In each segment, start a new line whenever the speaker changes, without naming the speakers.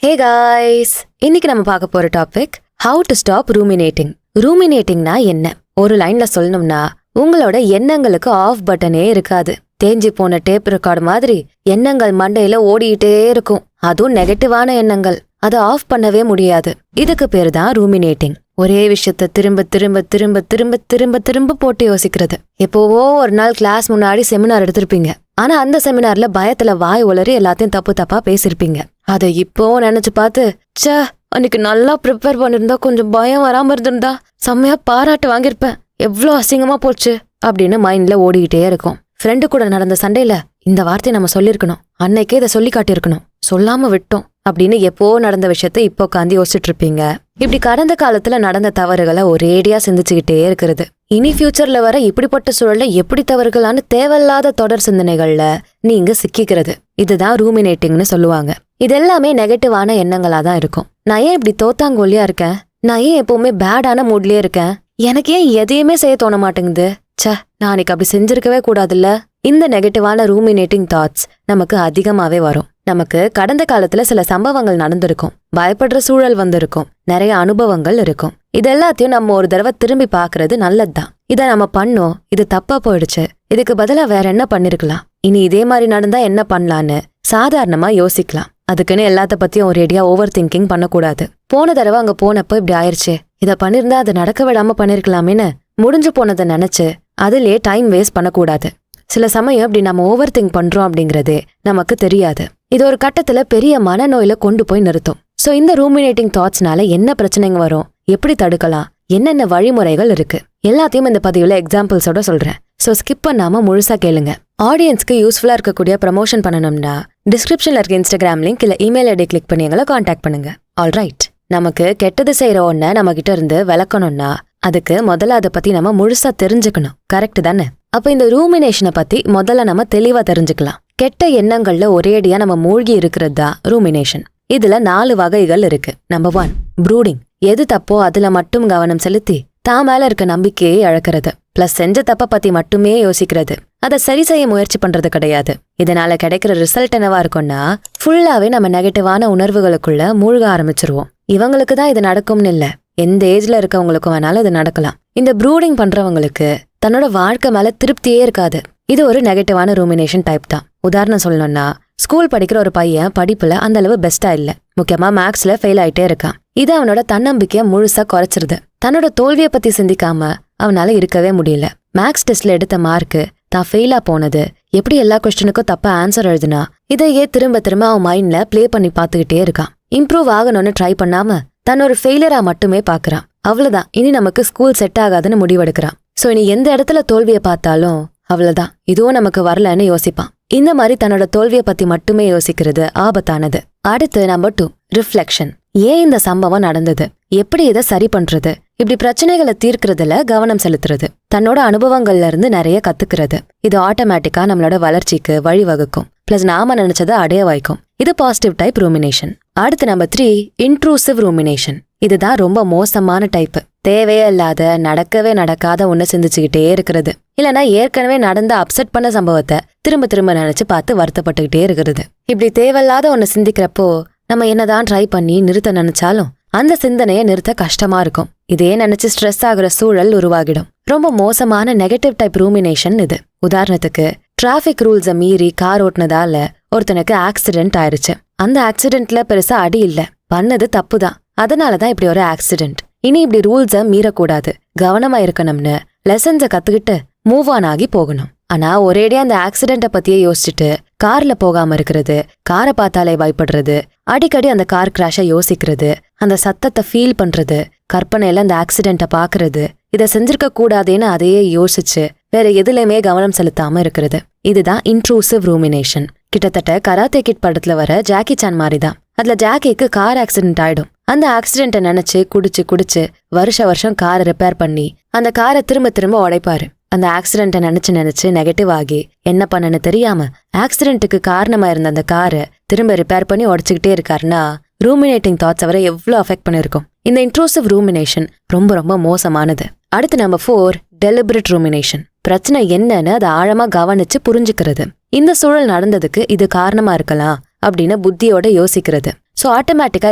Hey guys, இன்னைக்கு நம்ம பார்க்க போற topic how to stop ruminating. ரூமினேட்டிங்னா என்ன? ஒரு லைன்ல சொல்லணும்னா, உங்களோட எண்ணங்களுக்கு ஆஃப் பட்டனே இருக்காது. தேஞ்சு போன டேப் ரெக்கார்டு மாதிரி எண்ணங்கள் மண்டையில ஓடிட்டே இருக்கும். அதுவும் நெகட்டிவான எண்ணங்கள். அதை ஆஃப் பண்ணவே முடியாது. இதுக்கு பேரு தான் ரூமினேட்டிங். ஒரே விஷயத்த திரும்ப திரும்ப திரும்ப திரும்ப திரும்ப திரும்ப போட்டு யோசிக்கிறது. எப்போவோ ஒரு நாள் கிளாஸ் முன்னாடி செமினார் எடுத்திருப்பீங்க. ஆனா அந்த செமினார்ல பயத்துல வாய் உளறி எல்லாத்தையும் தப்பு தப்பா பேசிருப்பீங்க. அதை இப்போ நினைச்சு பார்த்து, ச்சே, அன்னைக்கு நல்லா ப்ரிப்பேர் பண்ணிருந்தா, கொஞ்சம் பயம் வராம இருந்திருந்தா செம்மையா பாராட்டு வாங்கியிருப்பேன், எவ்வளோ அசிங்கமா போச்சு அப்படின்னு மைண்ட்ல ஓடிக்கிட்டே இருக்கும். ஃப்ரெண்டு கூட நடந்த சண்டையில இந்த வார்த்தையை நம்ம சொல்லிருக்கணும், அன்னைக்கே இதை சொல்லி காட்டியிருக்கணும், சொல்லாம விட்டோம் அப்படின்னு எப்போ நடந்த விஷயத்த இப்போ உட்காந்து யோசிச்சுட்டு இருப்பீங்க. இப்படி கடந்த காலத்துல நடந்த தவறுகளை ஒரேடியா சிந்திச்சுக்கிட்டே இருக்கிறது. இனி ஃபியூச்சர்ல வர இப்படிப்பட்ட சூழல்ல எப்படி தவறுகளான்னு தேவையில்லாத தொடர் சிந்தனைகள்ல நீங்க சிக்கிக்கிறது. இதுதான் ரூமினேட்டிங்னு சொல்லுவாங்க. இது எல்லாமே நெகட்டிவான எண்ணங்களா தான் இருக்கும். நான் ஏன் இப்படி தோத்தாங்கோலியா இருக்கேன்? நான் ஏன் எப்பவுமே பேடான மூட்லயே இருக்கேன்? எனக்கு ஏன் எதையுமே செய்ய தோண மாட்டேங்குது? ச்சே, நான் அன்னைக்கு அப்படி செஞ்சிருக்கவே கூடாதுல்ல. இந்த நெகட்டிவான ரூமினேட்டிங் தாட்ஸ் நமக்கு அதிகமாவே வரும். நமக்கு கடந்த காலத்துல சில சம்பவங்கள் நடந்திருக்கும், பயப்படுற சூழல் வந்திருக்கும், நிறைய அனுபவங்கள் இருக்கும். இது எல்லாத்தையும் நம்ம ஒரு தடவை திரும்பி பாக்குறது நல்லதுதான். இதை நம்ம பண்ணோம், இது தப்பா போயிடுச்சு, இதுக்கு பதிலா வேற என்ன பண்ணிருக்கலாம், இனி இதே மாதிரி நடந்தா என்ன பண்ணலான்னு சாதாரணமா யோசிக்கலாம். அதுக்குன்னு எல்லாத்த பத்தியும் ஒரேடியா ஓவர் திங்கிங் பண்ணக்கூடாது. போன தடவை அங்க போனப்போ இப்படி ஆயிடுச்சு, இதை பண்ணிருந்தா அதை நடக்க விடாம பண்ணிருக்கலாமேன்னு முடிஞ்சு போனதை நினைச்சு அதுலயே டைம் வேஸ்ட் பண்ணக்கூடாது. சில சமயம் இப்படி நம்ம ஓவர் திங்க் பண்றோம் அப்படிங்கறதே நமக்கு தெரியாது. இது ஒரு கட்டத்துல பெரிய மனநோயில கொண்டு போய் நிறுத்தும். சோ இந்த ரூமினேட்டிங் தாட்ஸ்னால என்ன பிரச்சனைங்க வரும், எப்படி தடுக்கலாம், என்னென்ன வழிமுறைகள் இருக்கு, எல்லாத்தையும் இந்த பதிவுல எக்ஸாம்பிள்ஸோட சொல்றேன். சோ ஸ்கிப் பண்ணாம முழுசா கேளுங்க. ஆடியன்ஸ்க்கு யூஸ்ஃபுல்லா இருக்கக்கூடிய ப்ரமோஷன் பண்ணணும்னா டிஸ்கிரிப்ஷன்ல இருக்க இன்ஸ்டாகிராம் லிங்க் இல்ல இமெயில் ஐடி கிளிக் பண்ணி எங்களை கான்டாக்ட் பண்ணுங்க. ஆல்ரைட், நமக்கு கெட்டது செய்யற ஒன்ன நம்ம கிட்ட இருந்து விளக்கணும்னா அதுக்கு முதல்ல அதை பத்தி நம்ம முழுசா தெரிஞ்சுக்கணும். கரெக்ட் தானே? அப்ப இந்த ரூமினேஷனை பத்தி முதல்ல நம்ம தெளிவா தெரிஞ்சுக்கலாம். கெட்ட எண்ணங்கள்ல ஒரேடியா நம்ம மூழ்கி இருக்கிறது தான் ரூமினேஷன். இதுல 4 வகைகள் இருக்கு. நம்பர் 1, ப்ரூடிங். எது தப்போ அதுல மட்டும் கவனம் செலுத்தி தான் மேல இருக்க நம்பிக்கையை இழக்கிறது. பிளஸ் செஞ்ச தப்ப பத்தி மட்டுமே யோசிக்கிறது, அதை சரி செய்ய முயற்சி பண்றது கிடையாது. இதனால கிடைக்கிற ரிசல்ட் என்னவா இருக்கும்னா, ஃபுல்லாவே நம்ம நெகட்டிவான உணர்வுகளுக்குள்ள மூழ்க ஆரம்பிச்சிருவோம். இவங்களுக்கு தான் இது நடக்கும்னு இல்ல, எந்த ஏஜ்ல இருக்கவங்களுக்கும் வேணாலும் இது நடக்கலாம். இந்த ப்ரூடிங் பண்றவங்களுக்கு தன்னோட வாழ்க்கை மேல திருப்தியே இருக்காது. இது ஒரு நெகட்டிவான ரூமினேஷன் டைப் தான். உதாரணம் சொல்லணும்னா, ஸ்கூல் படிக்கிற ஒரு பையன் படிப்புல அந்த அளவு பெஸ்டா இல்ல, முக்கியமா மேக்ஸ்ல ஃபெயில் ஆயிட்டே இருக்கான். இது அவனோட தன்னம்பிக்கைய முழுசா குறைச்சிருது. தன்னோட தோல்விய பத்தி சிந்திக்காம அவனால இருக்கவே முடியல. மேக்ஸ் டெஸ்ட்ல எடுத்த மார்க்கு, தான் ஃபெயிலா போனது, எப்படி எல்லா கொஸ்டினுக்கும் தப்பா ஆன்சர் எழுதுனா, இதையே திரும்ப திரும்ப அவன் மைண்ட்ல பிளே பண்ணி பாத்துக்கிட்டே இருக்கான். இம்ப்ரூவ் ஆகணும்னு ட்ரை பண்ணாம தன் ஒரு ஃபெயிலியரா மட்டுமே பாக்குறான். அவ்வளவுதான், இனி நமக்கு ஸ்கூல் செட் ஆகாதுன்னு முடிவெடுக்கிறான். சோ இனி எந்த இடத்துல தோல்வியை பார்த்தாலும் அவ்வளவுதான், இதுவும் நமக்கு வரலன்னு யோசிப்பான். இந்த மாதிரி தன்னோட தோல்வியை பத்தி மட்டுமே யோசிக்கிறது ஆபத்தானது. அடுத்து நம்பர் 2, ரிஃப்ளெக்ஷன். ஏன் இந்த சம்பவம் நடந்தது, எப்படி இதை சரி பண்றது, இப்படி பிரச்சனைகளை தீர்க்கறதுல கவனம் செலுத்துறது, தன்னோட அனுபவங்கள்ல இருந்து நிறைய கத்துக்கிறது. இது ஆட்டோமேட்டிக்கா நம்மளோட வளர்ச்சிக்கு வழிவகுக்கும். பிளஸ் நாம நினைச்சதை அடைய வைக்கும். இது பாசிட்டிவ் டைப் ரூமினேஷன். அடுத்து நம்பர் 3, இன்ட்ரூசிவ் ரூமினேஷன். இதுதான் ரொம்ப மோசமான டைப். தேவையே இல்லாத, நடக்கவே நடக்காத ஒண்ணு சிந்திச்சுக்கிட்டே இருக்கிறது. இல்லனா ஏற்கனவே நடந்த அப்செட் பண்ண சம்பவத்தை திரும்ப திரும்ப நினைச்சு பார்த்து வருத்தப்பட்டுக்கிட்டே இருக்கிறது. இப்படி தேவையில்லாத ஒண்ணு சிந்திக்கிறப்போ நம்ம என்னதான் ட்ரை பண்ணி நிறுத்த நினைச்சாலும் அந்த சிந்தனையை நிறுத்த கஷ்டமா இருக்கும். இதே நினைச்சு ஸ்ட்ரெஸ் ஆகுற சூழல் உருவாகிடும். ரொம்ப மோசமான நெகட்டிவ் டைப் ரூமினேஷன் இது. உதாரணத்துக்கு, டிராபிக் ரூல்ஸை மீறி கார் ஓட்டுனதால ஒருத்தனுக்கு ஆக்சிடென்ட் ஆயிருச்சு. அந்த ஆக்சிடென்ட்ல பெருசா அடி இல்ல, பண்ணது தப்புதான், அதனாலதான் இப்படி ஒரு ஆக்சிடென்ட். இனி இப்படி ரூல்ஸை மீறக்கூடாது, கவனமா இருக்கணும்னு லெசன்ஸை கத்துக்கிட்டு மூவ் ஆன் ஆகி போகணும். ஆனா ஒரேடியா அந்த ஆக்சிடென்ட பத்தியே யோசிச்சுட்டு கார்ல போகாம இருக்கிறது, காரை பார்த்தாலே பயப்படுறது, அடிக்கடி அந்த கார் கிராஷை யோசிக்கிறது, அந்த சத்தத்தை ஃபீல் பண்றது, கற்பனையில அந்த ஆக்சிடென்ட பாக்குறது, இதை செஞ்சிருக்க கூடாதேன்னு அதையே யோசிச்சு வேற எதுலையுமே கவனம் செலுத்தாம இருக்கிறது. இதுதான் இன்ட்ரூசிவ் ரூமினேஷன். கிட்டத்தட்ட கராத்தே கிட் படத்துல வர ஜாக்கி சான் மாதிரிதான். அதுல ஜாக்கிக்கு கார் ஆக்சிடென்ட் ஆயிடும். அந்த ஆக்சிடென்ட நினைச்சு குடிச்சு வருஷம் காரை ரிப்பேர் பண்ணி அந்த காரை திரும்ப திரும்ப உடைப்பாரு. அந்த ஆக்சிடென்ட நினைச்சு நெகட்டிவ் ஆகி என்ன பண்ணனு தெரியாம ஆக்சிடென்ட்டுக்கு காரணமா இருந்த அந்த காரை திரும்ப ரிப்பேர் பண்ணி உடைச்சுக்கிட்டே இருக்காருன்னா ரூமினேட்டிங் தாட்ஸ் அவரை எவ்வளவு அஃபெக்ட் பண்ணிருக்கும். இந்த இன்ட்ரூசிவ் ரூமினேஷன் ரொம்ப ரொம்ப மோசமானது. அடுத்து நம்பர் 4, டெலிபரேட் ரூமினேஷன். பிரச்சனை என்னன்னு அதை ஆழமா கவனிச்சு புரிஞ்சுக்கிறது. இந்த சூழல் நடந்ததுக்கு இது காரணமா இருக்கலாம் அப்படின்னு புத்தியோட யோசிக்கிறது. சோ ஆட்டோமேட்டிக்கா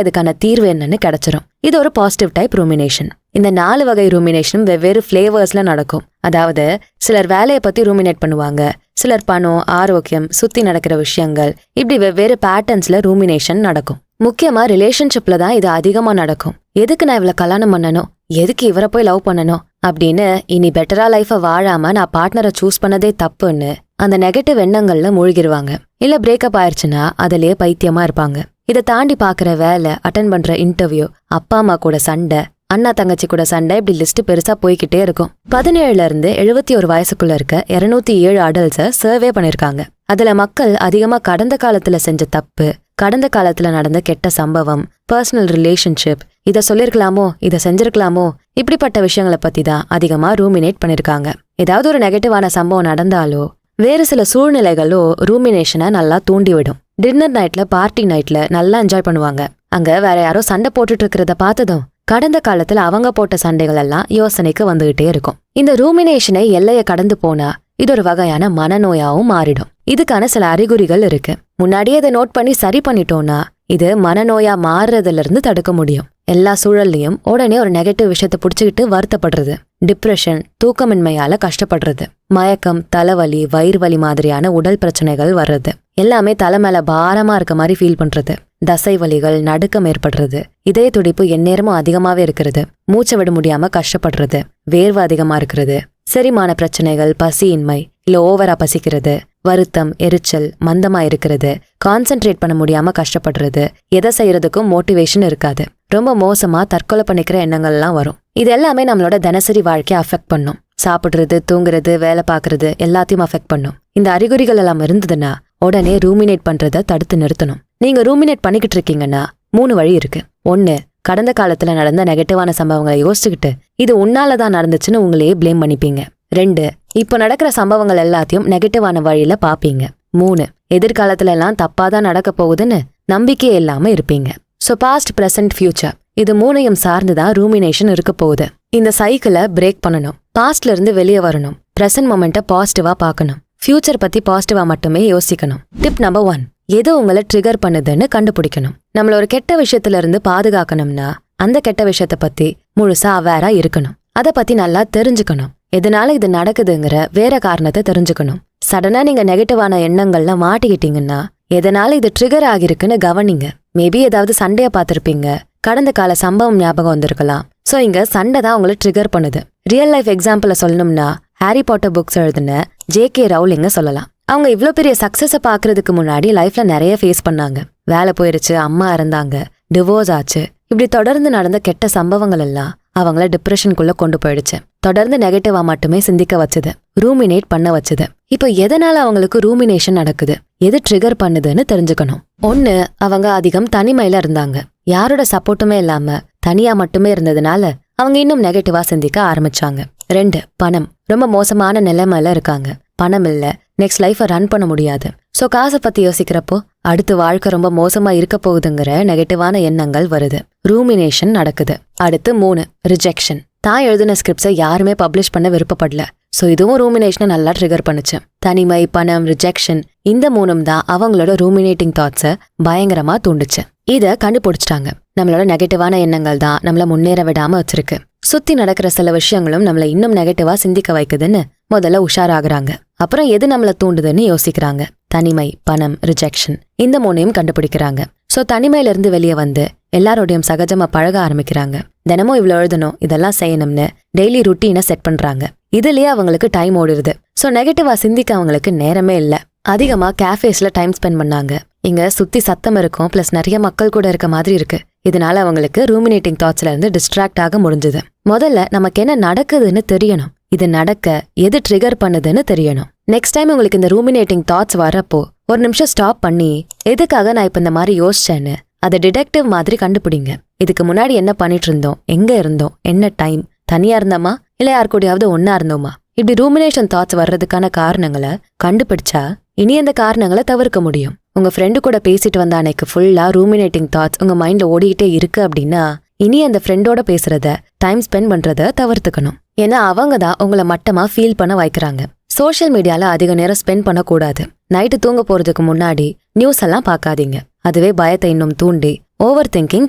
இதுக்கான தீர்வு என்னன்னு கிடைச்சிரும். இது ஒரு பாசிட்டிவ் டைப் ரூமினேஷன். இந்த 4 வகை ரூமினேஷனும் வெவ்வேறு ஃபிளேவர்ஸ்ல நடக்கும். அதாவது சிலர் வேலையை பத்தி ரூமினேட் பண்ணுவாங்க, சிலர் பணம், ஆரோக்கியம், சுத்தி நடக்கிற விஷயங்கள், இப்படி வெவ்வேறு பேட்டர்ன்ஸ்ல ரூமினேஷன் நடக்கும். முக்கியமா ரிலேஷன்ஷிப்ல தான் இது அதிகமா நடக்கும். எதுக்கு நான் இவளை கல்யாணம் பண்ணணும், எதுக்கு இவரை போய் லவ் பண்ணணும் அப்படின்னு இனி பெட்டரா லைஃபை வாழாம நான் பார்ட்னரை சூஸ் பண்ணதே தப்புன்னு அந்த நெகட்டிவ் எண்ணங்கள்ல மூழ்கிடுவாங்க. இல்ல பிரேக்கப் ஆயிடுச்சுன்னா அதுலயே பைத்தியமா இருப்பாங்க. இதை தாண்டி பாக்குற வேலை, அட்டன் பண்ற இன்டர்வியூ, அப்பா அம்மா கூட சண்டை, அண்ணா தங்கச்சி கூட சண்டை, இப்படி லிஸ்ட் பெருசா போய்கிட்டே இருக்கும். 17ல இருந்து 71 வயசுக்குள்ள இருக்க 207 அடல்ட்ஸ சர்வே பண்ணிருக்காங்க. அதுல மக்கள் அதிகமா கடந்த காலத்துல செஞ்ச தப்பு, கடந்த காலத்துல நடந்த கெட்ட சம்பவம், பர்சனல் ரிலேஷன்ஷிப், இத சொல்லிருக்கலாமோ, இத செஞ்சிருக்கலாமோ, இப்படிப்பட்ட விஷயங்களை பத்தி தான் அதிகமா ரூமினேட் பண்ணிருக்காங்க. ஏதாவது ஒரு நெகட்டிவான சம்பவம் நடந்தாலோ வேறு சில சூழ்நிலைகளோ ரூமினேஷனை நல்லா தூண்டிவிடும். டின்னர் நைட்ல, பார்ட்டி நைட்ல நல்லா என்ஜாய் பண்ணுவாங்க. அங்க வேற யாரோ சண்டை போட்டுட்டு இருக்கிறத பார்த்ததும் கடந்த காலத்துல அவங்க போட்ட சண்டைகள் எல்லாம் யோசனைக்கு வந்துகிட்டே இருக்கும். இந்த ரூமினேஷனை எல்லைய கடந்து போனா இது ஒரு வகையான மனநோயாவும் மாறிடும். இதுக்கான சில அறிகுறிகள் இருக்கு. முன்னாடியே இதை நோட் பண்ணி சரி பண்ணிட்டோம்னா இது மனநோயா மாறுறதுல இருந்து தடுக்க முடியும். எல்லா சூழல்லையும் உடனே ஒரு நெகட்டிவ் விஷயத்தை புடிச்சுக்கிட்டு வருத்தப்படுறது, டிப்ரெஷன், தூக்கமின்மையால கஷ்டப்படுறது, மயக்கம், தலைவலி, வயிறு வலி மாதிரியான உடல் பிரச்சனைகள் வர்றது, எல்லாமே தலை மேல பாரமா இருக்க மாதிரி ஃபீல் பண்றது, தசை வலிகள், நடுக்கம் ஏற்படுறது, இதய துடிப்பு எந்நேரமும் அதிகமாவே இருக்கிறது, மூச்சை விட முடியாம கஷ்டப்படுறது, வேர்வை அதிகமா இருக்கிறது, செரிமான பிரச்சனைகள், பசியின்மை இல்ல ஓவரா பசிக்கிறது, வருத்தம், எரிச்சல், மந்தமா இருக்கிறது, கான்சென்ட்ரேட் பண்ண முடியாம கஷ்டப்படுறது, எதை செய்யறதுக்கும் மோட்டிவேஷன் இருக்காது, ரொம்ப மோசமா தற்கொலை பண்ணிக்கிற எண்ணங்கள்லாம் வரும். இது எல்லாமே நம்மளோட தினசரி வாழ்க்கையை அஃபெக்ட் பண்ணும். சாப்பிடுறது, தூங்குறது, வேலை பார்க்கறது எல்லாத்தையும் அஃபெக்ட் பண்ணும். இந்த அறிகுறிகள் எல்லாம் இருந்ததுன்னா உடனே ரூமினேட் பண்றதை தடுத்து நிறுத்தணும். நீங்க ரூமினேட் பண்ணிக்கிட்டு இருக்கீங்கன்னா 3 வழி இருக்கு. 1, கடந்த காலத்துல நடந்த நெகட்டிவான சம்பவங்களை யோசிச்சுக்கிட்டு இது உன்னாலதான் நடந்துச்சுன்னு உங்களையே பிளேம் பண்ணிப்பீங்க. 2, இப்ப நடக்கிற சம்பவங்கள் எல்லாத்தையும் நெகட்டிவான வழியில பாப்பீங்க. 3, எதிர்காலத்துல எல்லாம் தப்பாதான் நடக்க போகுதுன்னு நம்பிக்கையே இல்லாம இருப்பீங்க. சோ பாஸ்ட், பிரசன்ட், ஃபியூச்சர் இது 3ஐயும் சார்ந்துதான் ரூமினேஷன் இருக்க போகுது. இந்த சைக்கிளை பிரேக் பண்ணணும். பாஸ்ட்ல இருந்து வெளியே வரணும். பிரசன்ட் மொமெண்ட்டை பாசிட்டிவா பார்க்கணும். ஃபியூச்சர் பத்தி பாசிட்டிவா மட்டுமே யோசிக்கணும். டிப் நம்பர் 1, எது உங்களை ட்ரிகர் பண்ணுதுன்னு கண்டுபிடிக்கணும். நம்மள ஒரு கெட்ட விஷயத்துல இருந்து பாதுகாக்கணும்னா அந்த கெட்ட விஷயத்த பத்தி முழுசா அவேரா இருக்கணும். அதை பத்தி நல்லா தெரிஞ்சுக்கணும். எதனால இது நடக்குதுங்கிற வேற காரணத்தை தெரிஞ்சுக்கணும். சடனா நீங்க நெகட்டிவான எண்ணங்கள்ல மாட்டிக்கிட்டீங்கன்னா எதனால இது ட்ரிகர் ஆகிருக்குன்னு கவனிங்க. மேபி ஏதாவது சண்டைய பார்த்திருப்பீங்க, கடந்த கால சம்பவம் ஞாபகம் வந்திருக்கலாம். சோ இங்க சண்டை தான் உங்களை ட்ரிகர் பண்ணுது. ரியல் லைஃப் எக்ஸாம்பிள சொல்லணும்னா ஹாரி பாட்டர் புக்ஸ் எழுதின J.K. ரவுலிங்க சொல்லலாம். அவங்க இவ்ளோ பெரிய சக்சஸை பாக்குறதுக்கு முன்னாடி லைஃப்ல நிறைய ஃபேஸ் பண்ணாங்க. வேலை போயிருச்சு, அம்மா இறந்தாங்க, டிவோர்ஸ் ஆச்சு, இப்படி தொடர்ந்து நடந்த கெட்ட சம்பவங்கள் எல்லாம் அவங்கள டிப்ரெஷனுக்குள்ள கொண்டு போயிடுச்சு. தொடர்ந்து நெகட்டிவா மட்டுமே சிந்திக்க வச்சுது, ரூமினேட் பண்ண வச்சுது. இப்போ எதனால அவங்களுக்கு ரூமினேஷன் நடக்குது, எது ட்ரிகர் பண்ணுதுன்னு தெரிஞ்சுக்கணும். 1, அவங்க அதிகம் தனிமையில இருந்தாங்க. யாரோட சப்போர்ட்டுமே இல்லாம தனியா மட்டுமே இருந்ததுனால அவங்க இன்னும் நெகட்டிவா சிந்திக்க ஆரம்பிச்சாங்க. 2, பணம். ரொம்ப மோசமான நிலைமையில இருக்காங்க. பணம் இல்ல, நெக்ஸ்ட் லைஃபை ரன் பண்ண முடியாது. சோ காசை பத்தி யோசிக்கிறப்போ அடுத்து வாழ்க்கை ரொம்ப மோசமா இருக்க போகுதுங்கிற நெகட்டிவான எண்ணங்கள் வருது. ரூமினேஷன் நடக்குது. அடுத்து 3, ரிஜெக்ஷன். தான் எழுதின ஸ்கிரிப்ட்ஸை யாருமே பப்ளிஷ் பண்ண விருப்பப்படல. சோ இதுவும் ரூமினேஷனை நல்லா ட்ரிகர் பண்ணுச்சு. தனிமை, பணம், ரிஜெக்ஷன் இந்த 3ம் தான் அவங்களோட ரூமினேட்டிங் தாட்ஸை பயங்கரமா தூண்டுச்சு. இத கண்டுபிடிச்சிட்டாங்க. நம்மளோட நெகட்டிவான எண்ணங்கள் தான் நம்மள முன்னேற விடாம வச்சிருக்கு. சுத்தி நடக்கிற சில விஷயங்களும் நம்மள இன்னும் நெகட்டிவா சிந்திக்க வைக்குதுன்னு முதல்ல உஷாராகுறாங்க. அப்புறம் எது நம்மள தூண்டுதுன்னு யோசிக்கிறாங்க. தனிமை, பணம், ரிஜெக்ஷன் இந்த 3ஐயும் கண்டுபிடிக்கிறாங்க. சோ தனிமையில இருந்து வெளியே வந்து எல்லாரோடையும் சகஜமா பழக ஆரம்பிக்கிறாங்க. தினமும் இவ்வளவு எழுதணும், இதெல்லாம் செய்யணும்னு டெய்லி ருட்டீனை செட் பண்றாங்க. இதுலயே அவங்களுக்கு டைம் ஓடுது. சோ நெகட்டிவா சிந்திக்க அவங்களுக்கு நேரமே இல்ல. அதிகமா கேஃபேஸ்ல டைம் ஸ்பெண்ட் பண்ணாங்க. இங்க சுத்தி சத்தம் இருக்கும், பிளஸ் நிறைய மக்கள் கூட இருக்க மாதிரி இருக்கு. இதனால அவங்களுக்கு ரூமினேட்டிங் தாட்ஸ்ல இருந்து டிஸ்ட்ராக்ட் ஆக முடிஞ்சது. முதல்ல நமக்கு என்ன நடக்குதுன்னு தெரியணும். இது நடக்க எது ட்ரிகர் பண்ணுதுன்னு தெரியணும். நெக்ஸ்ட் டைம் உங்களுக்கு இந்த ரூமினேட்டிங் தாட்ஸ் வரப்போ ஒரு நிமிஷம் ஸ்டாப் பண்ணி எதுக்காக நான் இப்ப இந்த மாதிரி யோசிச்சேன்னு அதை டிடெக்டிவ் மாதிரி கண்டுபிடிங்க. இதுக்கு முன்னாடி என்ன பண்ணிட்டு இருந்தோம், எங்க இருந்தோம், என்ன டைம், தனியா இருந்தோமா இல்ல யார் கூடயாவது ஒன்னா இருந்தோமா, இப்படி ரூமினேஷன் தாட்ஸ் வர்றதுக்கான காரணங்களை கண்டுபிடிச்சா இனி அந்த காரணங்களை தவிர்க்க முடியும். உங்க ஃப்ரெண்டு கூட பேசிட்டு வந்த அன்னைக்கு ஃபுல்லா ரூமினேட்டிங் தாட்ஸ் உங்க மைண்ட்ல ஓடிக்கிட்டே இருக்கு அப்படின்னா இனி அந்த ஃப்ரெண்டோட பேசுறத, டைம் ஸ்பெண்ட் பண்றத தவிர்த்துக்கணும். ஏன்னா அவங்க தான் உங்களை மட்டமா ஃபீல் பண்ண வைக்கிறாங்க. சோஷியல் மீடியால அதிக நேரம் ஸ்பெண்ட் பண்ணக்கூடாது. நைட்டு தூங்க போறதுக்கு முன்னாடி நியூஸ் எல்லாம் பார்க்காதீங்க. அதுவே பயத்தை இன்னும் தூண்டி ஓவர் திங்கிங்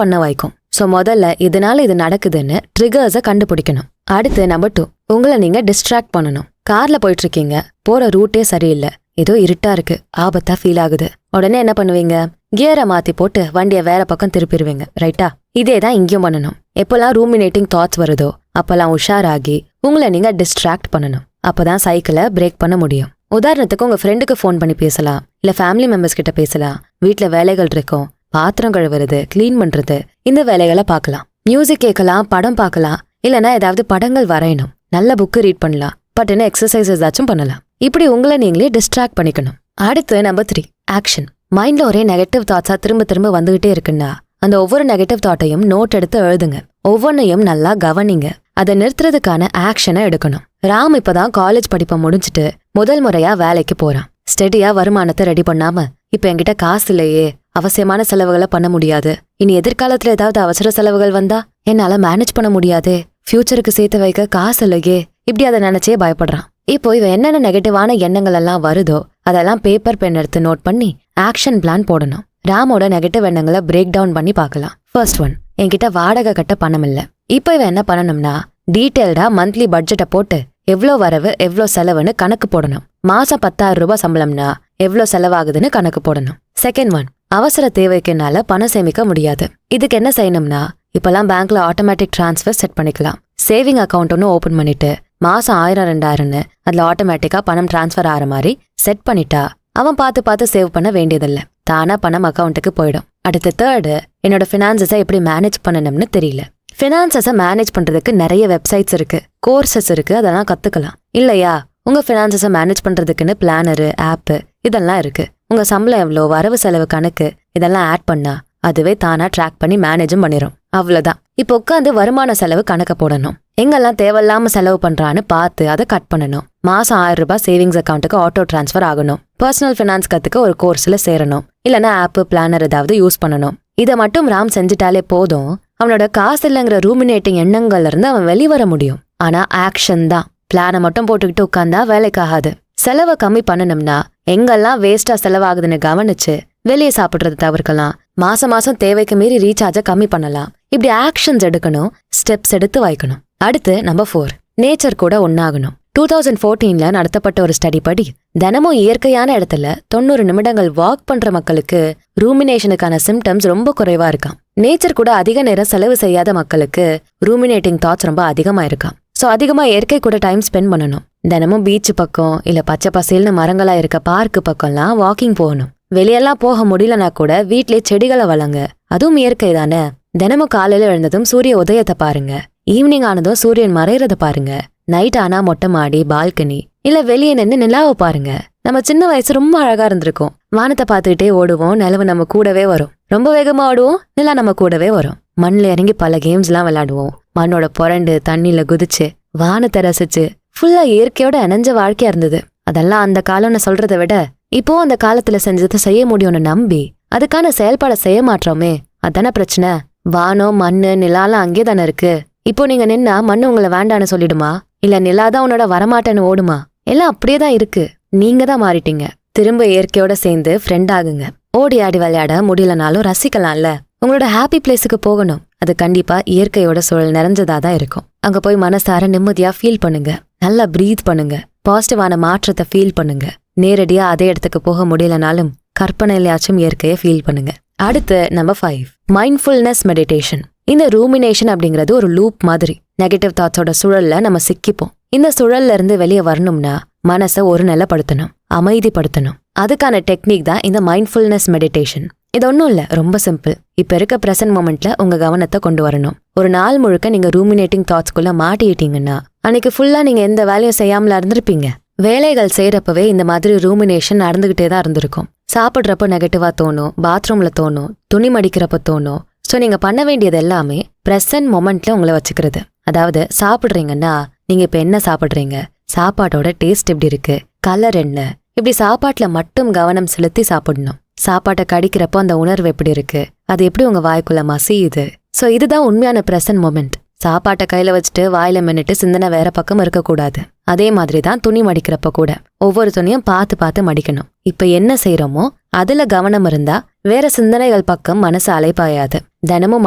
பண்ண வைக்கும். சோ முதல்ல இதனால இது நடக்குதுன்னு ட்ரிகர்ஸை கண்டுபிடிக்கணும். அடுத்து நம்பர் 2, உங்களை நீங்க டிஸ்ட்ராக்ட் பண்ணணும். கார்ல போயிட்டு இருக்கீங்க, போற ரூட்டே சரியில்லை, ஏதோ இருட்டா இருக்கு, ஆபத்தா ஃபீல் ஆகுது. உடனே என்ன பண்ணுவீங்க? கியரை மாத்தி போட்டு வண்டியை வேற பக்கம் திருப்பிடுவீங்க, ரைட்டா? இதே தான் இங்கேயும் பண்ணணும். எப்பெல்லாம் ரூமினேட்டிங் தாட்ஸ் வருதோ அப்பெல்லாம் உஷாராகி உங்களை நீங்க டிஸ்ட்ராக்ட் பண்ணணும். அப்பதான் சைக்கிளை பிரேக் பண்ண முடியும். உதாரணத்துக்கு உங்க ஃப்ரெண்டுக்கு ஃபோன் பண்ணி பேசலாம், இல்ல ஃபேமிலி மெம்பர்ஸ் கிட்ட பேசலாம். வீட்டுல வேலைகள் இருக்கும், பாத்திரம் கழுவுறது, கிளீன் பண்றது, இந்த வேலைகளை பார்க்கலாம். மியூசிக் கேட்கலாம், படம் பார்க்கலாம், இல்லைன்னா ஏதாவது படங்கள் வரையணும், நல்ல புக்கு ரீட் பண்ணலாம், பட் என்ன எக்ஸசைஸ் ஏதாச்சும் பண்ணலாம். இப்படி உங்களை நீங்களே டிஸ்ட்ராக்ட் பண்ணிக்கணும். அடுத்து நம்பர் 3, ஆக்ஷன். மைண்ட்ல ஒரே நெகட்டிவ் தாட்ஸா திரும்ப திரும்ப வந்துகிட்டே இருக்குன்னா அந்த ஒவ்வொரு நெகட்டிவ் தாட்டையும் நோட் எடுத்து எழுதுங்க. ஒவ்வொன்னையும் நல்லா கவனிங்க. அதை நிறுத்துறதுக்கான ஆக்ஷனை எடுக்கணும். ராம் இப்பதான் காலேஜ் படிப்பை முடிஞ்சிட்டு முதல் முறையா வேலைக்கு போறான். ஸ்டெடியா வருமானத்தை ரெடி பண்ணாம இப்ப என்கிட்ட காசு இல்லையே, அவசியமான செலவுகளை பண்ண முடியாது, இனி எதிர்காலத்துல ஏதாவது அவசர செலவுகள் வந்தா என்னால மேனேஜ் பண்ண முடியாது, ஃபியூச்சருக்கு சேர்த்து வைக்க காசு இல்லையே, இப்படி அதை நினைச்சே பயப்படுறான். இப்போ இவன் என்னென்ன நெகட்டிவான எண்ணங்கள் எல்லாம் வருதோ அதெல்லாம் பேப்பர் பென் எடுத்து நோட் பண்ணி ஆக்ஷன் பிளான் போடணும். ராமோட நெகட்டிவ் எண்ணங்களை பிரேக் டவுன் பண்ணி பார்க்கலாம். ஃபர்ஸ்ட் ஒன், என்கிட்ட வாடகை கட்ட பணம் இல்ல. இப்போ இவன் என்ன பண்ணணும்னா டீட்டெயில்டா மந்த்லி பட்ஜெட்டை போட்டு எவ்வளோ வரவு எவ்வளோ செலவுன்னு கணக்கு போடணும். மாசம் 10,000 ரூபாய் சம்பளம்னா எவ்வளோ செலவாகுதுன்னு கணக்கு போடணும். செகண்ட் ஒன், அவசர தேவைக்குனால பணம் சேமிக்க முடியாது. இதுக்கு என்ன செய்யணும்னா இப்பெல்லாம் பேங்க்ல ஆட்டோமேட்டிக் டிரான்ஸ்ஃபர் செட் பண்ணிக்கலாம். சேவிங் அக்கௌண்ட் ஒன்று ஓபன் பண்ணிட்டு மாசம் 1000-2000ன்னு அதுல ஆட்டோமேட்டிக்கா பணம் டிரான்ஸ்ஃபர் ஆகிற மாதிரி செட் பண்ணிட்டா அவன் பார்த்து சேவ் பண்ண வேண்டியதில்லை, தானா பணம் அக்கௌண்ட்டுக்கு போயிடும். அடுத்து தேர்டு, என்னோட ஃபினான்சஸை எப்படி மேனேஜ் பண்ணணும்னு தெரியல. ஃபினான்சஸை மேனேஜ் பண்றதுக்கு நிறைய வெப்சைட்ஸ் இருக்கு, கோர்சஸ் இருக்கு, அதெல்லாம் கத்துக்கலாம். இல்லையா, உங்க ஃபினான்சஸை மேனேஜ் பண்றதுக்குன்னு பிளானரு, ஆப்பு இதெல்லாம் இருக்கு. உங்க சம்பளம் எவ்வளோ, வரவு செலவு கணக்கு இதெல்லாம் ஆட் பண்ணா அதுவே தானா ட்ராக் பண்ணி மேனேஜும் பண்ணிரும். அவ்வளவுதான். இப்போ உட்காந்து வருமான செலவு கணக்க போடணும். எங்கெல்லாம் தேவையில்லாம செலவு பண்றான்னு பார்த்து அதை கட் பண்ணணும். மாசம் 1000 ரூபாய் சேவிங்ஸ் அக்கௌண்ட்டுக்கு ஆட்டோ டிரான்ஸ்ஃபர் ஆகணும். பர்சனல் ஃபினான்ஸ் கத்துக்க ஒரு கோர்ஸ்ல சேரணும், இல்லைன்னா ஆப்பு பிளானர் ஏதாவது யூஸ் பண்ணணும். இதை மட்டும் ராம் செஞ்சுட்டாலே போதும், அவனோட காசு இல்லைங்கிற ரூமினேட்டிங் எண்ணங்கள்ல இருந்து அவன் வெளிவர முடியும். ஆனா ஆக்ஷன் தான். பிளானை மட்டும் போட்டுக்கிட்டு உட்கார்ந்தா வேலைக்காகாது. செலவை கம்மி பண்ணணும்னா எங்கெல்லாம் வேஸ்டா செலவாகுதுன்னு கவனிச்சு வெளியே சாப்பிடுறது தவிர்க்கலாம். மாசம் தேவைக்கு மீறி ரீசார்ஜை கம்மி பண்ணலாம். இப்படி ஆக்ஷன்ஸ் எடுக்கணும், ஸ்டெப்ஸ் எடுத்து வைக்கணும். அடுத்து நம்பர் 4, நேச்சர் கூட ஒன்னாகணும். 2014ல நடத்தப்பட்ட ஒரு ஸ்டடி படி தினமும் இயற்கையான இடத்துல 90 நிமிடங்கள் வாக் பண்ற மக்களுக்கு ரூமினேஷனுக்கான சிம்டம்ஸ் ரொம்ப குறைவா இருக்காம். நேச்சர் கூட அதிக நேரம் செலவு செய்யாத மக்களுக்கு ரூமினேட்டிங் தாட்ஸ் ரொம்ப அதிகமா இருக்காம். சோ அதிகமா இயற்கை கூட டைம் ஸ்பெண்ட் பண்ணணும். தினமும் பீச் பக்கம் இல்ல பச்சை பசேல்னு மரங்களா இருக்க பார்க்கு பக்கம்லாம் வாக்கிங் போகணும். வெளியெல்லாம் போக முடியலனா கூட வீட்லயே செடிகளை வளங்க, அதுவும் இயற்கை தானே. தினமும் காலையில எழுந்ததும் சூரிய உதயத்தை பாருங்க, ஈவினிங் ஆனதும் சூரியன் மறையறத பாருங்க, நைட் ஆனா மொட்டை மாடி, பால்கனி இல்ல வெளியே நின்று நிலாவை பாருங்க. நம்ம சின்ன வயசு ரொம்ப அழகா இருந்திருக்கும். வானத்தை பார்த்துக்கிட்டே ஓடுவோம், நிலவு நம்ம கூடவே வரும். ரொம்ப வேகமா ஓடுவோம், நிலா நம்ம கூடவே வரும். மண்ணில் இறங்கி பல கேம்ஸ் எல்லாம் விளையாடுவோம். மண்ணோட புரண்டு தண்ணியில குதிச்சு வானத்தை ரசிச்சு ஃபுல்லா இயற்கையோட இணைஞ்ச வாழ்க்கையா இருந்தது. அதெல்லாம் அந்த காலம்னு சொல்றதை விட இப்போ அந்த காலத்துல செஞ்சதை செய்ய முடியும்னு நம்பி அதுக்கான செயல்பாடை செய்ய மாற்றோமே, அதான பிரச்சனை. வானம் மண்ணு நிலாலாம் அங்கே தானே இருக்கு. இப்போ நீங்க நின்னா மண்ணு உங்களை வேண்டான்னு சொல்லிடுமா, இல்ல நிலாதான் உன்னோட வரமாட்டேன்னு ஓடுமா? எல்லாம் அப்படியே தான் இருக்கு. நீங்க தான் மாறிட்டீங்க. திரும்ப இயற்கையோட சேர்ந்து ஃப்ரெண்ட் ஆகுங்க. ஓடி ஆடி விளையாட முடியலனாலும் ரசிக்கலாம்ல. உங்களோட ஹாப்பி பிளேஸுக்கு போகணும். அது கண்டிப்பா இயற்கையோட சூழல் நிறைஞ்சதா தான் இருக்கும். அங்க போய் மனசார நிம்மதியா ஃபீல் பண்ணுங்க, நல்லா பிரீத் பண்ணுங்க, பாசிட்டிவான மாற்றத்தை ஃபீல் பண்ணுங்க. நேரடியா அதே இடத்துக்கு போக முடியலனாலும் கற்பனையிலாச்சும் இயற்கையை ஃபீல் பண்ணுங்க. அடுத்து நம்பர் 5, மைண்ட்ஃபுல்னஸ் மெடிடேஷன். இந்த ரூமினேஷன் அப்படிங்கிறது ஒரு லூப் மாதிரி. நெகட்டிவ் தாட்ஸோட சுழல்ல நம்ம சிக்கிப்போம். இந்த சுழல்ல இருந்து வெளியே வரணும்னா மனசை ஒரு நிலைப்படுத்தணும், அமைதிப்படுத்தணும். அதுக்கான டெக்னிக் தான் இந்த மைண்ட்ஃபுல்னஸ் மெடிடேஷன். இது ஒன்றும் இல்லை, ரொம்ப சிம்பிள். இப்ப இருக்க பிரசன்ட் மொமெண்ட்ல உங்க கவனத்தை கொண்டு வரணும். ஒரு நாள் முழுக்க நீங்க ரூமினேட்டிங் தாட்ஸ்குள்ள மாட்டிக்கிட்டீங்கன்னா அன்னைக்கு ஃபுல்லா நீங்க எந்த வேலையும் செய்யாமல இருந்திருப்பீங்க. வேலைகள் செய்யறப்பவே இந்த மாதிரி ரூமினேஷன் நடந்துகிட்டே தான் இருந்திருக்கும். சாப்பிட்றப்ப நெகட்டிவா தோணும், பாத்ரூம்ல தோணும், துணி மடிக்கிறப்ப தோணும். ஸோ நீங்க பண்ண வேண்டியது எல்லாமே பிரசன்ட் மொமெண்ட்ல உங்களை வச்சுக்கிறது. அதாவது சாப்பிட்றீங்கன்னா நீங்க இப்ப என்ன சாப்பிட்றீங்க, சாப்பாட்டோட டேஸ்ட் எப்படி இருக்கு, கலர் என்ன, இப்படி சாப்பாட்டுல மட்டும் கவனம் செலுத்தி சாப்பிடணும். சாப்பாட்டை கடிக்கிறப்போ அந்த உணர்வு எப்படி இருக்கு, அது எப்படி உங்க வாய்க்குள்ள மசியுது. ஸோ இதுதான் உண்மையான பிரசன்ட் மொமெண்ட். சாப்பாட்டை கையில வச்சுட்டு வாயில மென்னுட்டு சிந்தனை வேற பக்கம் இருக்கக்கூடாது. அதே மாதிரிதான் துணி மடிக்கிறப்ப கூட ஒவ்வொரு துணியும் பார்த்து பார்த்து மடிக்கணும். இப்ப என்ன செய்யறோமோ அதுல கவனம் இருந்தா வேற சிந்தனைகள் பக்கம் மனசு அலைப்பாயாது. தினமும்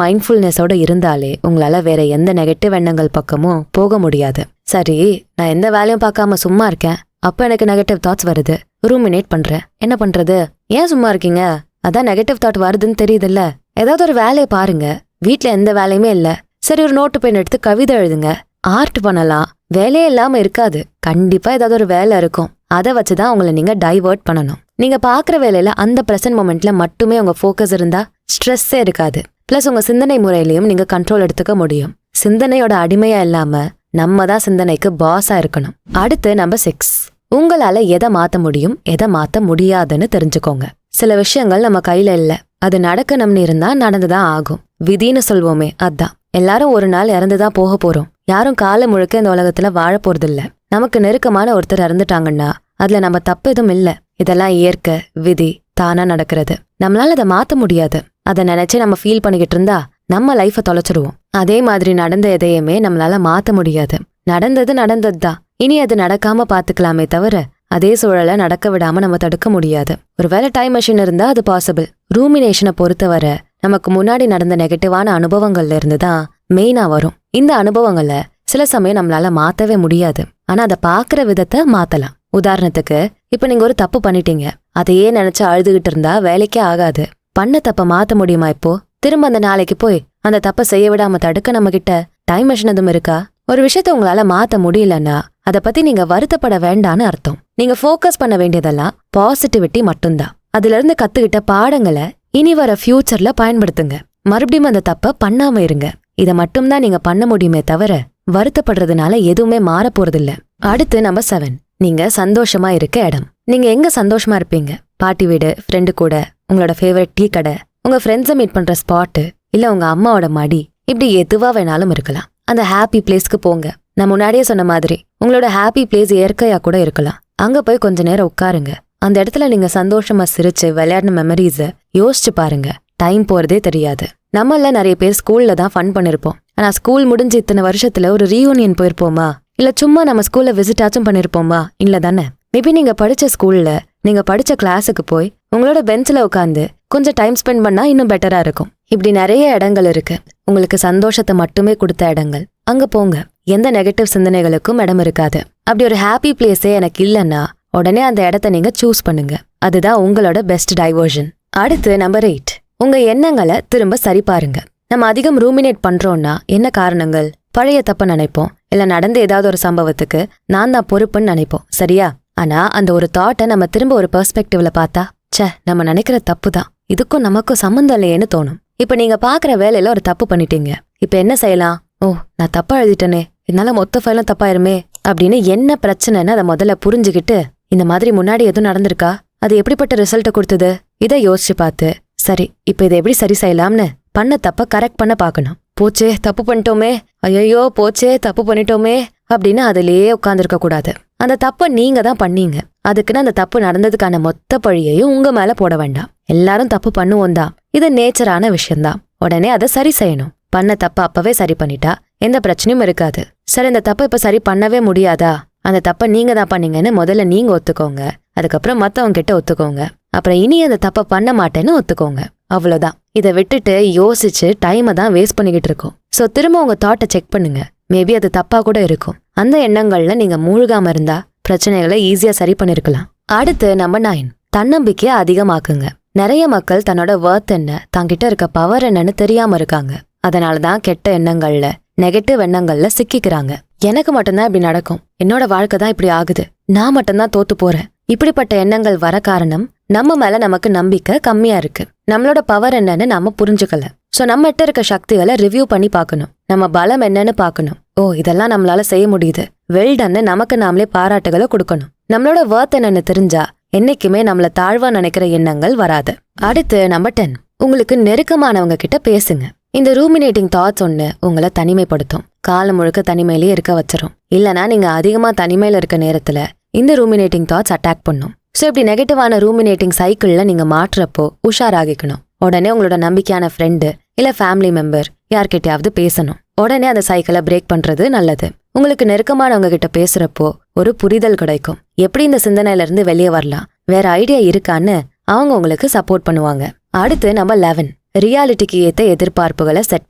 மைண்ட்ஃபுல்னஸோட இருந்தாலே உங்களால வேற எந்த நெகட்டிவ் எண்ணங்கள் பக்கமும் போக முடியாது. சரி, நான் எந்த வேலையும் பார்க்காம சும்மா இருக்கேன், அப்ப எனக்கு நெகட்டிவ் தாட்ஸ் வருது, ரூமினேட் பண்றேன், என்ன பண்றது? ஏன் சும்மா இருக்கீங்க? அதான் நெகட்டிவ் தாட் வருதுன்னு தெரியுதுல்ல. ஏதாவது ஒரு வேலையை பாருங்க. வீட்ல எந்த வேலையுமே இல்ல, சரி ஒரு நோட்டு பென் எடுத்து கவிதை எழுதுங்க, ஆர்ட் பண்ணலாம். வேலையே இல்லாம இருக்காது, கண்டிப்பா ஏதாவது ஒரு வேலை இருக்கும். அதை வச்சுதான் உங்களை நீங்க டைவர்ட் பண்ணணும். நீங்க பாக்குற வேலையில அந்த பிரசன்ட் மொமெண்ட்ல மட்டுமே உங்க ஃபோக்கஸ் இருந்தா ஸ்ட்ரெஸ்ஸே இருக்காது. பிளஸ் உங்க சிந்தனை முறையிலையும் நீங்க கண்ட்ரோல் எடுத்துக்க முடியும். சிந்தனையோட அடிமையா இல்லாம நம்ம தான் சிந்தனைக்கு பாஸா இருக்கணும். அடுத்து நம்பர் 6, உங்களால எதை மாத்த முடியும், எதை மாத்த முடியாதுன்னு தெரிஞ்சுக்கோங்க. சில விஷயங்கள் நம்ம கையில இல்ல, அது நடக்கணும்னு இருந்தா நடந்துதான் ஆகும். விதின்னு சொல்வோமே, அதான். எல்லாரும் ஒரு நாள் இறந்துதான் போக போறோம். யாரும் காலம் முழுக்க இந்த உலகத்துல வாழ போறது இல்ல. நமக்கு நெருக்கமான ஒருத்தர் இறந்துட்டாங்கன்னா அதுல நம்ம தப்பு எதுவும் இல்ல. இதெல்லாம் இயற்கை, விதி, தானா நடக்கிறது. நம்மளால அதை மாத்த முடியாது. அதை நினைச்சு நம்ம ஃபீல் பண்ணிக்கிட்டு இருந்தா நம்ம லைஃபை தொலைச்சிருவோம். அதே மாதிரி நடந்த எதையுமே நம்மளால மாத்த முடியாது. நடந்தது நடந்ததுதான். இனி அது நடக்காம பாத்துக்கலாமே தவிர அதே சூழலை நடக்க விடாம நம்ம தடுக்க முடியாது. ஒருவேளை டைம் மெஷின் இருந்தா அது பாசிபிள். ரூமினேஷனை பொறுத்தவரை நமக்கு முன்னாடி நடந்த நெகட்டிவான அனுபவங்கள்ல இருந்துதான் மெயினா வரும். இந்த அனுபவங்களை சில சமயம் நம்மளால மாத்தவே முடியாது, ஆனா அதை பாக்குற விதத்தை மாத்தலாம். உதாரணத்துக்கு, இப்ப நீங்க ஒரு தப்பு பண்ணிட்டீங்க, அதையே நினைச்சு அழுதுகிட்டு இருந்தா வேலைக்கே ஆகாது. பண்ண தப்ப மாத்த முடியுமா? இப்போ திரும்ப அந்த நாளைக்கு போய் அந்த தப்ப செய்ய விடாம தடுக்க நம்ம கிட்ட டைம் மெஷின் எதுவும் இருக்கா? ஒரு விஷயத்த உங்களால மாத்த முடியலன்னா அதை பத்தி நீங்க வருத்தப்பட வேண்டான்னு அர்த்தம். நீங்க ஃபோக்கஸ் பண்ண வேண்டியதெல்லாம் பாசிட்டிவிட்டி மட்டும்தான். அதுல இருந்து கத்துக்கிட்ட பாடங்களை இனி வர ஃபியூச்சர்ல பயன்படுத்துங்க. மறுபடியும் அந்த தப்ப பண்ணாம இருங்க. இதை மட்டும்தான் நீங்க பண்ண முடியுமே தவிர வருத்தப்படுறதுனால எதுவுமே மாற போறதில்ல. அடுத்து நம்பர் 7, நீங்க சந்தோஷமா இருக்க இடம். நீங்க எங்க சந்தோஷமா இருப்பீங்க? பாட்டி வீடு, ஃப்ரெண்டு கூட, உங்களோட ஃபேவரட் டீ கடை, உங்க ஃப்ரெண்ட்ஸை மீட் பண்ற ஸ்பாட்டு, இல்ல உங்க அம்மாவோட மடி, இப்படி எதுவா வேணாலும் இருக்கலாம். அந்த ஹாப்பி பிளேஸ்க்கு போங்க. நான் முன்னாடியே சொன்ன மாதிரி உங்களோட ஹாப்பி பிளேஸ் இயற்கையா கூட இருக்கலாம். அங்க போய் கொஞ்ச நேரம் உட்காருங்க. அந்த இடத்துல நீங்க சந்தோஷமா சிரிச்சு விளையாடின மெமரிஸ யோசிச்சு பாருங்க. டைம் போறதே தெரியாது. நம்மள நிறைய பேர் ஸ்கூல்ல தான் ஃபன் பண்ணிருப்போம். ஆனா ஸ்கூல் முடிஞ்சு இத்தனை வருஷத்துல ஒரு ரீயூனியன் போயிருப்போமா? இல்ல சும்மா நம்ம ஸ்கூல்ல விசிட் ஆச்சும் பண்ணிருப்போமா? இல்ல தானே? மேபி நீங்க படிச்ச ஸ்கூல்ல நீங்க படிச்ச கிளாஸுக்கு போய் உங்களோட பெஞ்சில உட்காந்து கொஞ்சம் டைம் ஸ்பெண்ட் பண்ணா இன்னும் பெட்டரா இருக்கும். இப்படி நிறைய இடங்கள் இருக்கு. உங்களுக்கு சந்தோஷத்தை மட்டுமே கொடுத்த இடங்கள், அங்க போங்க. எந்த நெகட்டிவ் சிந்தனைகளுக்கும் இடம் இருக்காது. அப்படி ஒரு ஹாப்பி பிளேஸே எனக்கு இல்லைன்னா உடனே அந்த இடத்த நீங்க சூஸ் பண்ணுங்க. அதுதான் உங்களோட பெஸ்ட் டைவர்ஷன். அடுத்து நம்பர் 8, உங்க எண்ணங்களை திரும்ப சரி பாருங்க. நம்ம அதிகம் ரூமினேட் பண்றோம்னா என்ன காரணங்கள்? பழைய தப்ப நினைப்போம், இல்ல நடந்த ஏதாவது ஒரு சம்பவத்துக்கு நான் தான் பொறுப்புன்னு நினைப்போம், சரியா? ஆனா அந்த ஒரு தாட்டை நம்ம திரும்ப ஒரு பெர்ஸ்பெக்டிவ்ல பார்த்தா, ச்சே நம்ம நினைக்கிற தப்பு தான், இதுக்கும் நமக்கும் சம்மந்தம் இல்லையேன்னு தோணும். இப்ப நீங்க பாக்குற வேலையில ஒரு தப்பு பண்ணிட்டீங்க. இப்ப என்ன செய்யலாம்? ஓ, நான் தப்பா எழுதிட்டேனே, இதனால மொத்த ஃபைலும் தப்பாயிருமே அப்படின்னு என்ன பிரச்சனைன்னு அதை முதல்ல புரிஞ்சுக்கிட்டு, இந்த மாதிரி முன்னாடி எதுவும் நடந்திருக்கா, அது எப்படிப்பட்ட ரிசல்ட்டை கொடுத்தது, இதை யோசிச்சு பார்த்து, சரி இப்ப இதை எப்படி சரி செய்யலாம்னு பண்ண தப்ப கரெக்ட் பண்ண பாக்கணும். போச்சே தப்பு பண்ணிட்டோமே, ஐயோ போச்சே தப்பு பண்ணிட்டோமே அப்படின்னு அதுலயே உட்கார்ந்துருக்க கூடாது. அந்த தப்ப நீங்க தான் பண்ணீங்க. அதுக்குன்னு அந்த தப்பு நடந்ததுக்கான மொத்த பழியையும் உங்க மேல போட வேண்டாம். எல்லாரும் தப்பு பண்ணுவோம் தான், இது நேச்சரான விஷயம்தான். உடனே அதை சரி செய்யணும். பண்ண தப்ப அப்பவே சரி பண்ணிட்டா எந்த பிரச்சனையும் இருக்காது. சரி இந்த தப்ப இப்ப சரி பண்ணவே முடியாதா? அந்த தப்ப நீங்க தான் பண்ணீங்கன்னு முதல்ல நீங்க ஒத்துக்கோங்க. அதுக்கப்புறம் மத்தவங்க கிட்ட ஒத்துக்கோங்க. அப்புறம் இனி அந்த தப்ப பண்ண மாட்டேன்னு ஒத்துக்கோங்க. அவ்வளவுதான். இதை விட்டுட்டு யோசிச்சு டைமை தான் வேஸ்ட் பண்ணிக்கிட்டு இருக்கோம். சோ திரும்ப உங்க தாட்டை செக் பண்ணுங்க. மேபி அது தப்பா கூட இருக்கும். அந்த எண்ணங்கள்ல நீங்க மூழ்காம இருந்தா பிரச்சனைகளை ஈஸியா சரி பண்ணிருக்கலாம். அடுத்து நம்பர் 9, தன்னம்பிக்கையை அதிகமாக்குங்க. நிறைய மக்கள் தன்னோட வொர்த் என்ன, தங்கிட்ட இருக்க பவர் என்னன்னு தெரியாம இருக்காங்க. அதனாலதான் கெட்ட எண்ணங்கள்ல, நெகட்டிவ் எண்ணங்கள்ல சிக்கிக்கிறாங்க. எனக்கு மட்டும்தான் இப்படி நடக்கும், என்னோட வாழ்க்கை தான் இப்படி ஆகுது, நான் மட்டும்தான் தோத்து போறேன், இப்படிப்பட்ட எண்ணங்கள் வர காரணம் நம்ம மேல நமக்கு நம்பிக்கை கம்மியா இருக்கு. நம்மளோட பவர் என்னன்னு நாம புரிஞ்சுக்கல. சோ நம்மகிட்ட இருக்க சக்திகளை ரிவ்யூ பண்ணி பார்க்கணும். நம்ம பலம் என்னன்னு பார்க்கணும். ஓ இதெல்லாம் நம்மளால செய்ய முடியுது, வெல்டன்னு நமக்கு நாமளே பாராட்டுகளை கொடுக்கணும். நம்மளோட வொர்த் என்னன்னு தெரிஞ்சா என்னைக்குமே நம்மள தாழ்வா நினைக்கிற எண்ணங்கள் வராது. அடுத்து நம்பர் 10, உங்களுக்கு நெருக்கமானவங்க கிட்ட பேசுங்க. இந்த ரூமினேட்டிங் தாட்ஸ் ஒண்ணு உங்களை தனிமைப்படுத்தும். காலம் முழுக்க தனிமையிலேயே இருக்க வச்சிரும். இல்லனா நீங்க அதிகமா தனிமையில இருக்க நேரத்துல இந்த ரூமினேட்டிங் தாட்ஸ் அட்டாக் பண்ணும். சோ இப்படி நெகட்டிவான ரூமினேட்டிங் சைக்கிள்ல நீங்க மாற்றப்போ உஷாராகிக்கணும். உடனே உங்களோட நம்பிக்கையான ஃப்ரெண்டு இல்ல ஃபேமிலி மெம்பர் யார்கிட்டயாவது பேசணும். உடனே அந்த சைக்கிளை பிரேக் பண்றது நல்லது. உங்களுக்கு நெருக்கமானவங்க கிட்ட பேசுறப்போ ஒரு புரிதல் கிடைக்கும். எப்படி இந்த சிந்தனையில இருந்து வெளியே வரலாம், வேற ஐடியா இருக்கான்னு அவங்க உங்களுக்கு சப்போர்ட் பண்ணுவாங்க. அடுத்து நம்ம 11, ரியாலிட்டிக்கு ஏத்த எதிர்பார்ப்புகளை செட்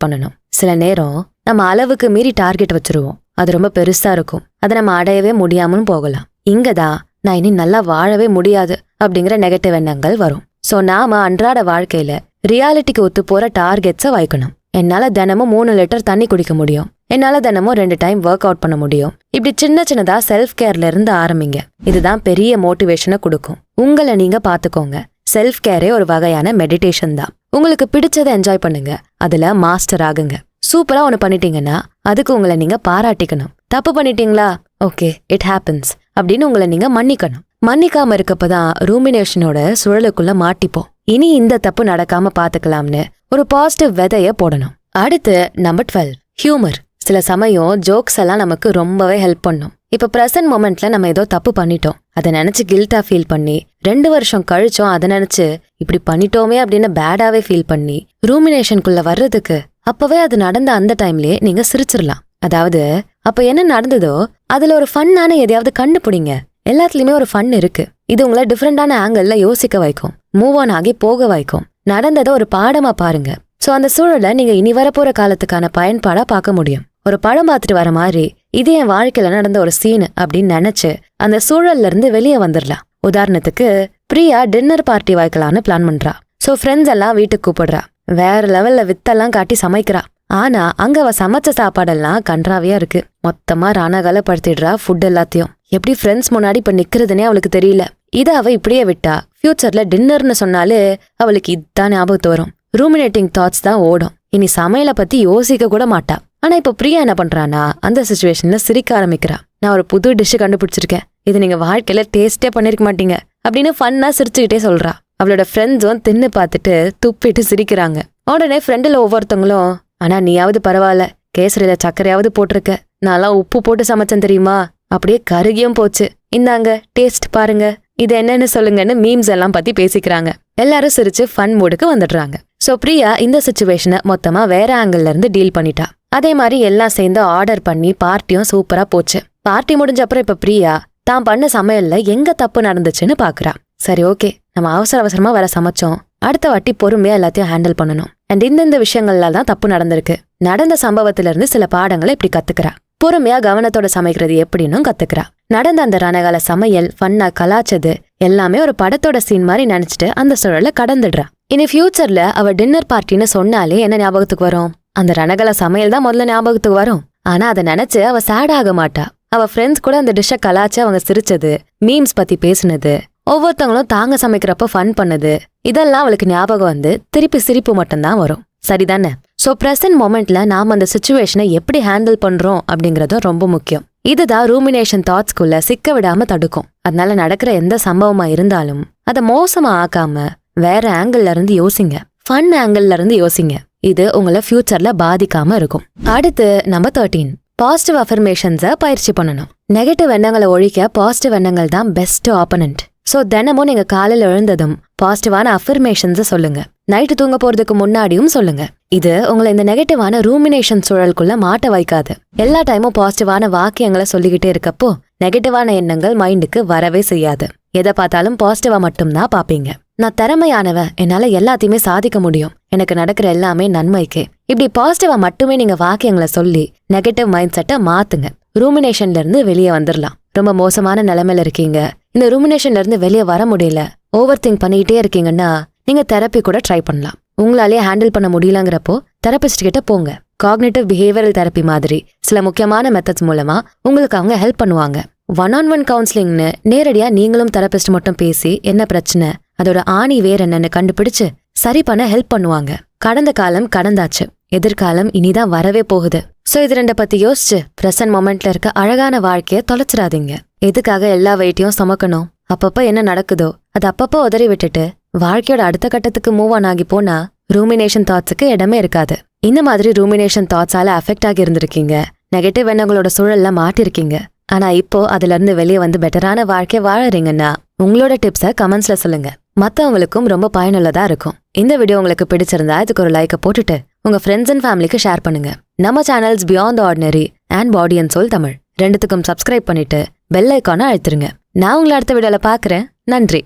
பண்ணணும். சில நேரம் நம்ம அளவுக்கு மீறி டார்கெட் வச்சிருவோம். அது ரொம்ப பெருசா இருக்கும். அதை நம்ம அடையவே முடியாமலும் போகலாம். இங்கதான் நான் இனி நல்லா வாழவே முடியாது அப்படிங்கிற நெகட்டிவ் எண்ணங்கள் வரும். சோ நாம அன்றாட வாழ்க்கையில ரியாலிட்டிக்கு ஒத்து போற டார்கெட்ஸை வைக்கணும். என்னால தினமும் 3 லிட்டர் தண்ணி குடிக்க முடியும், என்னால தினமும் 2 டைம் ஒர்க் அவுட் பண்ண முடியும். இப்படி சின்ன சின்னதா செல்ஃப் கேர்ல இருந்து ஆரம்பிங்க. இதுதான் பெரிய மோட்டிவேஷனை கொடுக்கும். உங்களை நீங்க பாத்துக்கோங்க. செல்ஃப் கேரே ஒரு வகையான மெடிடேஷன் தான். உங்களுக்கு பிடிச்சதை என்ஜாய் பண்ணுங்க, அதுல மாஸ்டர் ஆகுங்க. சூப்பரா ஒண்ணு பண்ணிட்டீங்கன்னா அதுக்கு உங்களை நீங்க பாராட்டிக்கணும். தப்பு பண்ணிட்டீங்களா, ஓகே இட் ஹேப்பன்ஸ் அப்படின்னு உங்களை நீங்க மன்னிக்கணும். மன்னிக்காம இருக்கப்பதான் ரூமினேஷனோட சுழலுக்குள்ள மாட்டிப்போம். இனி இந்த தப்பு நடக்காம பாத்துக்கலாம்னு ஒரு பாசிட்டிவ் விதைய போடணும். அடுத்து நம்பர் 12, ஹியூமர். சில சமயம் ஜோக்ஸ் எல்லாம் நமக்கு ரொம்பவே ஹெல்ப் பண்ணும். இப்ப பிரசன்ட் மொமெண்ட்ல நம்ம ஏதோ தப்பு பண்ணிட்டோம், அதை நினைச்சு கில்ட்டா ஃபீல் பண்ணி 2 வருஷம் கழிச்சோம் அதை நினைச்சு இப்படி பண்ணிட்டோமே அப்படின்னு பேடாவே ஃபீல் பண்ணி ரூமினேஷனுக்குள்ள வர்றதுக்கு அப்பவே அது நடந்த அந்த டைம்லயே நீங்க சிரிச்சிடலாம். அதாவது அப்ப என்ன நடந்ததோ அதுல ஒரு ஃபன்னான எதையாவது கண்டுபிடிங்க. எல்லாத்துலயுமே ஒரு ஃபன் இருக்கு. இது உங்களை டிஃப்ரெண்டான ஆங்கிள் யோசிக்க வைக்கும், மூவ் ஆன் ஆகி போக வைக்கும். நடந்ததை ஒரு பாடமா பாருங்க. சோ அந்த சூழலை நீங்க இனி வரப்போற காலத்துக்கான பயன்பாடா பார்க்க முடியும். ஒரு படம் பார்த்துட்டு வர மாதிரி இது என் வாழ்க்கையில நடந்த ஒரு சீன் அப்படின்னு நினைச்சு அந்த சூழல்ல இருந்து வெளியே வந்துடலாம். உதாரணத்துக்கு பிரியா டின்னர் பார்ட்டி வைக்கலான்னு பிளான் பண்றா. சோ ஃப்ரெண்ட்ஸ் எல்லாம் வீட்டுக்கு கூப்பிடுறா. வேற லெவல்ல வித்தெல்லாம் காட்டி சமைக்கிறா. ஆனா அங்க அவ சமைச்ச சாப்பாடெல்லாம் கன்றாவியா இருக்கு. மொத்தமா ராணாகாலப்படுத்திடுறா ஃபுட் எல்லாத்தையும். எப்படி ஃப்ரெண்ட்ஸ் முன்னாடி இப்ப நிக்கிறதுனே அவளுக்கு தெரியல. இத அவ இப்படியே விட்டா ஃபியூச்சர்ல டின்னர்னு சொன்னாலே அவளுக்கு இதுதான் ஞாபகத்து வரும். ரூமினேட்டிங் தாட்ஸ் தான் ஓடும். இனி சமையலை பத்தி யோசிக்க கூட மாட்டா. ஆனா இப்ப பிரியா என்ன பண்றானா அந்த சிச்சுவேஷன்ல சிரிக்க ஆரம்பிக்கிறா. நான் ஒரு புது டிஷ் கண்டுபிடிச்சிருக்கேன், இது நீங்க வாழ்க்கையில டேஸ்டே பண்ணிருக்க மாட்டீங்க அப்படின்னு ஃபன்னா சிரிச்சுக்கிட்டே சொல்றா. அவளோட ஃப்ரெண்ட்ஸும் தின்னு பார்த்துட்டு துப்பிட்டு சிரிக்கிறாங்க. உடனே ஃப்ரெண்டுல ஒவ்வொருத்தவங்களும், ஆனா நீயாவது பரவாயில்ல, கேசரியில சர்க்கரையாவது போட்டிருக்க, நான்லாம் உப்பு போட்டு சமைச்சேன் தெரியுமா, அப்படியே கருகியும் போச்சு, இந்தாங்க டேஸ்ட் பாருங்க, இது என்னன்னு சொல்லுங்கன்னு மீம்ஸ் எல்லாம் பத்தி பேசிக்கிறாங்க. எல்லாரும் சிரிச்சு ஃபன் மூடுக்கு வந்துடுறாங்க. சோ பிரியா இந்த சிச்சுவேஷனை மொத்தமா வேற ஆங்கிள் இருந்து டீல் பண்ணிட்டா. அதே மாதிரி எல்லாம் சேர்ந்து ஆர்டர் பண்ணி பார்ட்டியும் சூப்பரா போச்சு. பார்ட்டி முடிஞ்ச அப்புறம் இப்ப பிரியா தான் பண்ண சமையல்ல எங்க தப்பு நடந்துச்சுன்னு பாக்குறா. சரி ஓகே, நம்ம அவசர அவசரமா வேற சமைச்சோம், அடுத்த வாட்டி பொறுமையா எல்லாத்தையும் ஹேண்டில் பண்ணணும். அண்ட் இந்த விஷயங்கள்ல தான் தப்பு நடந்திருக்கு. நடந்த சம்பவத்துல இருந்து சில பாடங்களை இப்படி கத்துக்கிறா. பொறுமையா கவனத்தோட சமைக்கிறது எப்படின்னு கத்துக்கிறா. நடந்த அந்த ரணகால சமையல் ஃபன்னா கலாச்சது எல்லாமே ஒரு படத்தோட சீன் மாதிரி நினைச்சிட்டு அந்த சூழல கடந்துடுறா. இனி ஃபியூச்சர்ல அவ டின்னர் பார்ட்டின்னு சொன்னாலே என்ன ஞாபகத்துக்கு வரும்? அந்த ரணகால சமையல் தான் முதல்ல ஞாபகத்துக்கு வரும். ஆனா அதை நினைச்சு அவ சேட் ஆக மாட்டா. அவ ஃப்ரெண்ட்ஸ் கூட அந்த டிஷ்ஷை கலாச்சு அவங்க சிரிச்சது, மீம்ஸ் பத்தி பேசுனது, ஒவ்வொருத்தவங்களும் தாங்க சமைக்கிறப்ப ஃபன் பண்ணது, இதெல்லாம் அவளுக்கு ஞாபகம் வந்து திருப்பி சிரிப்பு மட்டும்தான் வரும். சரிதானே? சோ பிரசன்ட் மொமெண்ட்ல நாம அந்த சிச்சுவேஷனை எப்படி ஹேண்டில் பண்றோம் அப்படிங்கறதும் ரொம்ப முக்கியம். இதுதான் ரூமினேஷன் தாட்ஸ்குள்ள சிக்க விடாம தடுக்கும். அதனால நடக்கிற எந்த சம்பவமா இருந்தாலும் அதை மோசமா ஆக்காம வேற ஆங்கிள் இருந்து யோசிங்க, ஃபன் ஆங்கிள் இருந்து யோசிங்க. இது உங்களை ஃபியூச்சர்ல பாதிக்காம இருக்கும். அடுத்து நம்பர் 13, பாசிட்டிவ் அஃபர்மேஷன்ஸை பயிற்சி பண்ணணும். நெகட்டிவ் எண்ணங்களை ஒழிக்க பாசிட்டிவ் எண்ணங்கள் தான் பெஸ்ட் ஆப்பனன்ட். சோ தினமும் நீங்க காலையில எழுந்ததும் பாசிட்டிவான அஃபர்மேஷன்ஸை சொல்லுங்க. நைட்டு தூங்க போறதுக்கு முன்னாடியும் சொல்லுங்க. இது உங்களை இந்த நெகட்டிவான ரூமினேஷன் சூழலுக்குள்ள மாட்ட வைக்காது. எல்லா டைமும் பாசிட்டிவான வாக்கியங்களை சொல்லிக்கிட்டே இருக்கப்போ நெகட்டிவான எண்ணங்கள் மைண்டுக்கு வரவே செய்யாது. எதை பார்த்தாலும் பாசிட்டிவா மட்டும்தான் பாப்பீங்க. நான் திறமையானவன், என்னால எல்லாத்தையுமே சாதிக்க முடியும், எனக்கு நடக்கிற எல்லாமே நன்மைக்கு, இப்படி பாசிட்டிவா மட்டுமே நீங்க வாக்கியங்களை சொல்லி நெகட்டிவ் மைண்ட் செட்டை மாத்துங்க. ரூமினேஷன்ல இருந்து வெளியே வந்துடலாம். ரொம்ப மோசமான நிலைமையில இருக்கீங்க, இந்த ரூமினேஷன்ல இருந்து வெளியே வர முடியல, ஓவர் திங்க் பண்ணிக்கிட்டே இருக்கீங்கன்னா நீங்க தெரப்பி கூட ட்ரை பண்ணலாம். உங்களாலேயே ஹேண்டில் பண்ண முடியலங்கிறப்போ தெரபிஸ்ட் கிட்ட போங்க. காக்னிட்டிவ் பிஹேவியரல் தெரப்பி மாதிரி சில முக்கியமான மெத்தட்ஸ் மூலமா உங்களுக்கு அவங்க ஹெல்ப் பண்ணுவாங்க. 1-on-1 கவுன்சிலிங்னு நேரடியா நீங்களும் தெரபிஸ்ட் மட்டும் பேசி என்ன பிரச்சனை, அதோட ஆணி வேற என்னன்னு கண்டுபிடிச்சு சரி பண்ண ஹெல்ப் பண்ணுவாங்க. கடந்த காலம் கடந்தாச்சு, எதிர்காலம் இனிதான் வரவே போகுது. சோ இது ரெண்ட பத்தி யோசிச்சு பிரசன்ட் மொமெண்ட்ல இருக்க அழகான வாழ்க்கைய தொலைச்சிடாதீங்க. எதுக்காக எல்லா வெயிட்டையும் சுமக்கணும்? அப்பப்ப என்ன நடக்குதோ அது அப்பப்ப உதறி விட்டுட்டு வாழ்க்கையோட அடுத்த கட்டத்துக்கு மூவ் ஆன் ஆகி போனா ரூமினேஷன் தாட்ஸுக்கு இடமே இருக்காது. இந்த மாதிரி ரூமினேஷன் தாட்ஸால அஃபெக்ட் ஆகி இருந்திருக்கீங்க, நெகட்டிவ் எண்ணங்களோட சூழல்ல மாட்டிருக்கீங்க. ஆனா இப்போ அதுல இருந்து வெளியே வந்து பெட்டரான வாழ்க்கை வாழறீங்கன்னா உங்களோட டிப்ஸை கமெண்ட்ஸ்ல சொல்லுங்க. மத்தவங்களுக்கும் ரொம்ப பயனுள்ளதா இருக்கும். இந்த வீடியோ உங்களுக்கு பிடிச்சிருந்தா இதுக்கு ஒரு லைக்கை போட்டுட்டு உங்க ஃப்ரெண்ட்ஸ் அண்ட் ஃபேமிலிக்கு ஷேர் பண்ணுங்க. நம்ம channels beyond ordinary and body and soul Tamil ரெண்டுத்துக்கும் சப்ஸ்கிரைப் பண்ணிட்டு பெல் ஐக்கானை அழுத்துருங்க. நான் உங்களை அடுத்த வீடியோல பாக்குறேன். நன்றி.